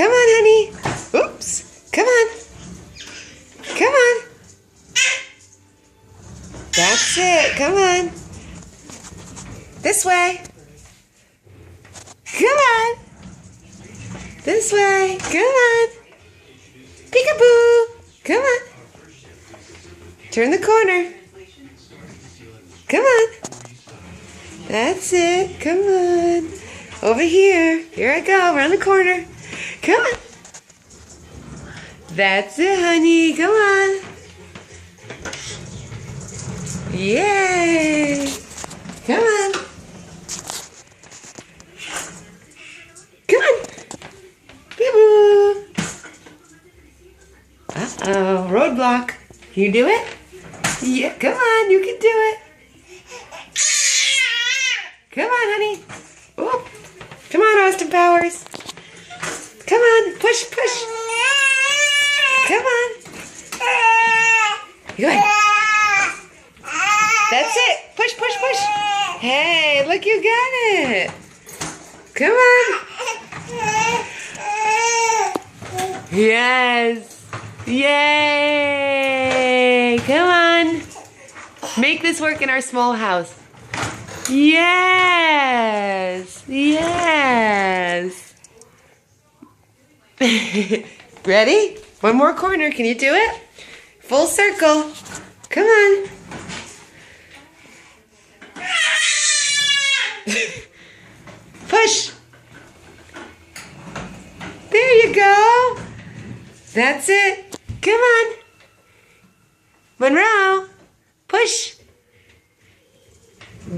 Come on, honey. Oops. Come on. Come on. That's it. Come on. This way. Come on. This way. Come on. Peekaboo. Come on. Turn the corner. Come on. That's it. Come on. Over here. Here I go. Around the corner. Come on. That's it, honey. Come on. Yay. Come on. Come on. Peekaboo. Uh-oh. Roadblock. Can you do it? Yeah. Come on. You can do it. Come on, honey. Oh. Come on, Austin Powers. Come on. Push, push. Come on. Good. That's it. Push, push, push. Hey, look, you got it. Come on. Yes. Yay. Come on. Make this work in our small house. Yes. Yes. Ready? One more corner. Can you do it? Full circle. Come on. Push. There you go. That's it. Come on. Monroe. Push.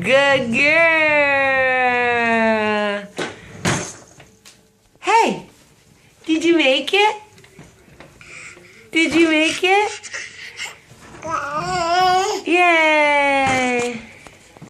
Good girl. Hey, did you make it? Did you make it?